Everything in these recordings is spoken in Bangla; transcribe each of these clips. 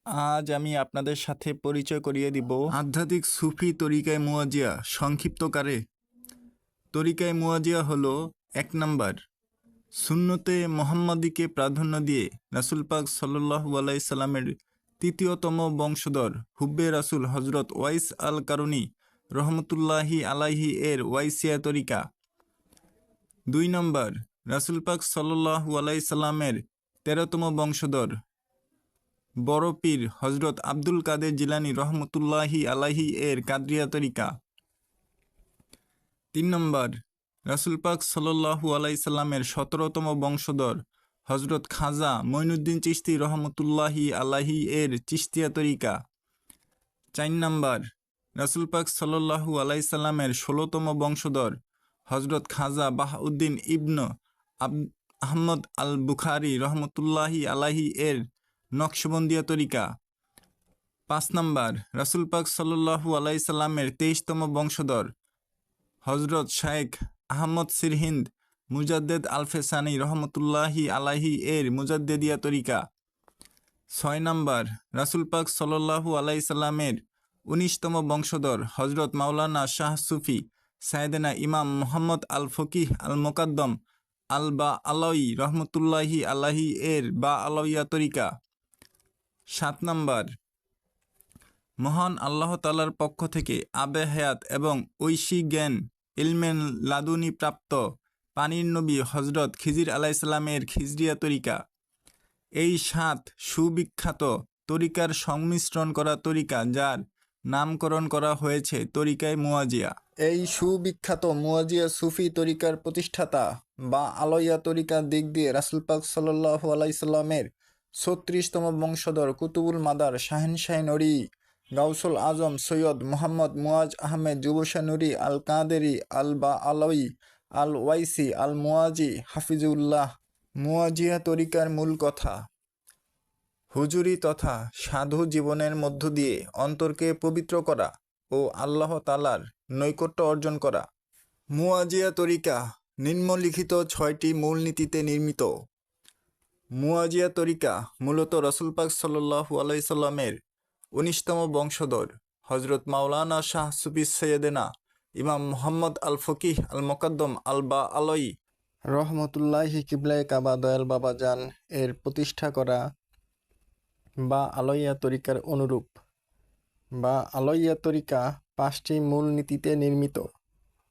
আজ আমি আপনাদের সাথে পরিচয় করিয়ে দিব আধ্যাত্মিক সুফি তরিকায় মুয়াজিয়া সংক্ষিপ্তকারে। তরিকায় মুয়াজিয়া হলো 1 নাম্বার, সুন্নতে মোহাম্মদীকে প্রাধান্য দিয়ে রাসূল পাক সাল্লাল্লাহু আলাইহি সাল্লামের তৃতীয়তম বংশধর হুব্বে রাসূল হযরত ওয়াইস আল কারুনী রহমতুল্লাহি আলাইহি এর ওয়াইসিয়া তরিকা। 2 নাম্বার, রাসূল পাক সাল্লাল্লাহু আলাইহি সাল্লামের 13তম বংশধর বড় পীর হজরত আব্দুল কাদের জিলানী রহমতুল্লাহি আলাইহি এর কাদরিয়া তরিকা। 3 নম্বর, রাসূল পাক সাল্লাল্লাহু আলাইহি সাল্লামের 17তম বংশধর হজরত খাজা মঈনুদ্দিন চিশতি রহমতুল্লাহি আলাইহি এর চিশতিয়া তরিকা। 4 নম্বর, রাসূল পাক সাল্লাল্লাহু আলাইহি সাল্লামের 16তম বংশধর হজরত খাজা বাহাউদ্দিন ইবন আহমদ আল বুখারী রহমতুল্লাহি আলাইহি এর নকশবন্দিয়া তরিকা। 5 নম্বর, রাসূল পাক সাল্লাল্লাহু আলাইহি সাল্লামের 23তম বংশধর হজরত শায়েখ আহমদ সিরহিন্দ মুজাদ্দেদ আলফেসানি রহমতুল্লাহি আলাইহি এর মুজাদ্দেদিয়া তরিকা। 6 নম্বর, রাসূল পাক সাল্লাল্লাহু আলাইহি সাল্লামের 19তম বংশধর হজরত মাওলানা শাহ সুফি সাইয়েদনা ইমাম মুহাম্মদ আল ফকিহ আল মুকাদ্দম আল বা আলাউই রহমতুল্লাহি আলাইহি এর বা আলাউইয়া তরিকা। 7 নম্বর, মহান আল্লাহ তাআলার পক্ষ থেকে আবে হায়াত এবং ঐশী জ্ঞান ইলমেন লাদুনি প্রাপ্ত পানির নবী হজরত খিজির আলাইহিসসালামের খিজরিয়া তরিকা। এই 7 সুবিখ্যাত তরিকার সংমিশ্রণ করা তরিকা, যার নামকরণ করা হয়েছে তরিকায় মুয়াজিয়া। এই সুবিখ্যাত মুয়াজিয়া সুফি তরিকার প্রতিষ্ঠাতা বা আলাইয়া তরিকার দিক দিয়ে রাসূল পাক সাল্লাল্লাহু আলাইহি সাল্লামের 36তম বংশধর কুতুবুল মাদার শাহেনশাহ নূরি গাউসুল আজম সৈয়দ মোহাম্মদ মুয়াজ আহমেদ যুবশা নুরি আল কাদেরি আল বা আলাউই আল ওয়াইসি আল মুয়াজি হাফিজুল্লাহ। মুয়াজিয়া তরিকার মূল কথা: হুজুরি তথা সাধু জীবনের মধ্য দিয়ে অন্তরকে পবিত্র করা ও আল্লাহ তাআলার নৈকট্য অর্জন করা। মুয়াজিয়া তরিকা নিম্নলিখিত 6টি মূলনীতিতে নির্মিত। মুয়াজিয়া তরিকা মূলত রাসূল পাক সাল্লাল্লাহু আলাইহি সাল্লামের 19তম বংশধর হজরত মাওলানা শাহ সুফি সৈয়দেনা ইমাম মুহাম্মদ আল ফকিহ আল মুকাদ্দম আল বা আলাউই রহমতুল্লাহি কিবলায়ে কাবা দয়াল বাবা জান এর প্রতিষ্ঠা করা বা আলাইয়া তরিকার অনুরূপ। বা আলাইয়া তরিকা 5টি মূল নীতিতে নির্মিত।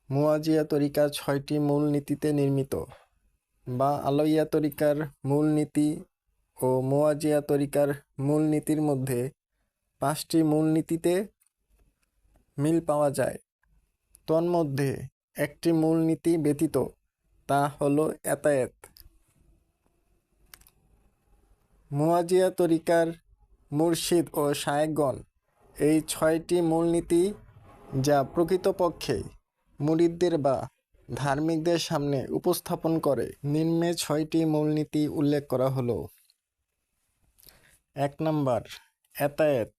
মুয়াজিয়া তরিকা 6টি মূল নীতিতে নির্মিত। বা আলাইয়া তরিকার মূল নীতি ও মুয়াজিয়া তরিকার মূল নীতির মধ্যে 5টি মূলনীতিতে মিল পাওয়া যায়। তন্মধ্যে একটি মূলনীতি ব্যতীত, তা হলো এতায়েত। মুয়াজিয়া তরিকার মুর্শিদ ও শায়েখগণ এই 6টি মূলনীতি, যা প্রকৃতপক্ষে মুরিদদের বা ধার্মিকদের সামনে উপস্থাপন করে, নিম্নে 6টি মূলনীতি উল্লেখ করা হলো। 1 নম্বর, এতায়েত।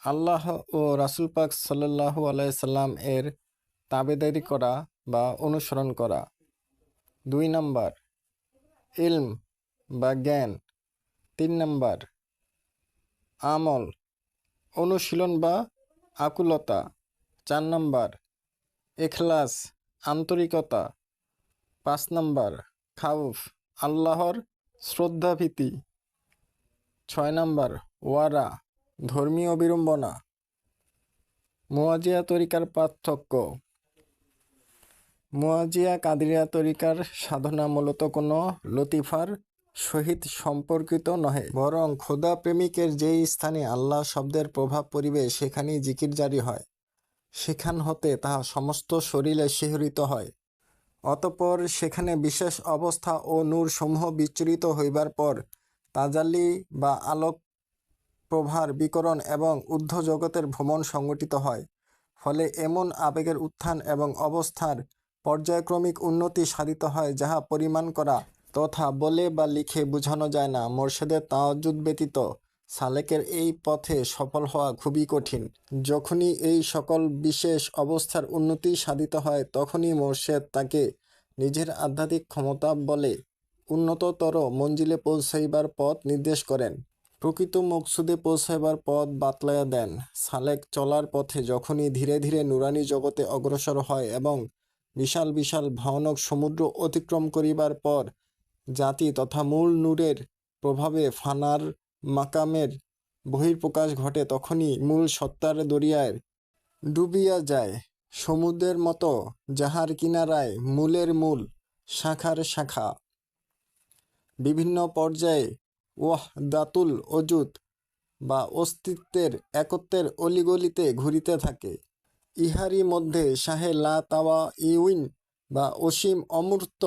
আল্লাহ ও রাসূল পাক সাল্লাল্লাহু আলাইহি সাল্লাম এর তাবেদারি করা বা অনুসরণ করা। 2 নম্বর, ইলম বা জ্ঞান। 3 নম্বর, আমল, অনুশীলন বা আকুলতা। 4 নম্বর, ইখলাস, আন্তরিকতা। 5 নম্বর, খাউফ, আল্লাহর শ্রদ্ধাভীতি। 6 নম্বর, ওয়ারা, ধর্মীয় বিড়ম্বনা। মুয়াজিয়া তরিকার পার্থক্য: মুয়াজিয়া কাদরিয়া তরিকার সাধনা মূলত কোনো লতিফার সহিত সম্পর্কিত নহে, বরং খোদা প্রেমিকের যেই স্থানে আল্লাহ শব্দের প্রভাব পড়িবে সেখানেই জিকির জারি হয়, সেখান হতে তাহা সমস্ত শরীরে শিহরিত হয়। অতঃপর সেখানে বিশেষ অবস্থা ও নূর সমূহ বিচ্ছুরিত হইবার পর তাজাল্লি বা আলোক প্রভার বিকরণ এবং ঊর্ধ্ব জগতের ভ্রমণ সংগঠিত হয়। ফলে এমন আবেগের উত্থান এবং অবস্থার পর্যায়ক্রমিক উন্নতি সাধিত হয়, যাহা পরিমাণ করা তথা বলে বা লিখে বোঝানো যায় না। মোর্শেদের তাওয়াজ্জুদ ব্যতীত সালেকের এই পথে সফল হওয়া খুবই কঠিন। যখনই এই সকল বিশেষ অবস্থার উন্নতি সাধিত হয়, তখনই মোর্শেদ তাকে নিজের আধ্যাত্মিক ক্ষমতা বলে উন্নততর মঞ্জিলে পৌঁছাইবার পথ নির্দেশ করেন। প্রকৃত মকসুদে পৌঁছাইবার পথ বাতলাইয়া দেন। সালেক চলার পথে যখনই ধীরে ধীরে নুরানি জগতে অগ্রসর হয় এবং বিশাল বিশাল ভয়ানক সমুদ্র অতিক্রম করিবার পর জাতি তথা মূল নূরের প্রভাবে ফানার মাকামের বহির্প্রকাশ ঘটে, তখনই মূল সত্তার দরিয়ায় ডুবিয়া যায় সমুদ্রের মতো, যাহার কিনারায় মূলের মূল, শাখার শাখা বিভিন্ন পর্যায়ে ওয়াহদাতুল অজুদ বা অস্তিত্বের একত্বের অলিগলিতে ঘুরিতে থাকে। ইহারই মধ্যে শাহে লা তাওয়া ইউইন বা অসীম অমূর্ত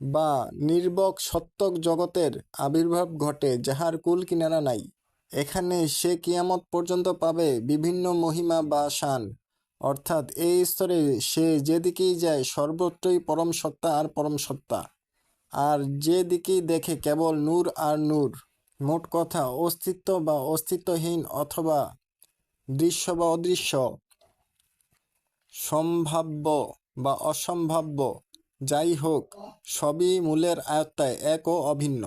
বা নির্বক সত্যক জগতের আবির্ভাব ঘটে, যাহার কুল কিনারা নাই। এখানে সে কিয়ামত পর্যন্ত পাবে বিভিন্ন মহিমা বা শান, অর্থাৎ এই স্তরে সে যেদিকেই যায় সর্বত্রই পরম সত্তা আর পরম সত্তা, আর যে দিকেই দেখে কেবল নূর আর নূর। মোট কথা, অস্তিত্ব বা অস্তিত্বহীন অথবা দৃশ্য বা অদৃশ্য, সম্ভাব্য বা অসম্ভাব্য, যাই হোক সবই মূলের আয়ত্তায় এক ও অভিন্ন।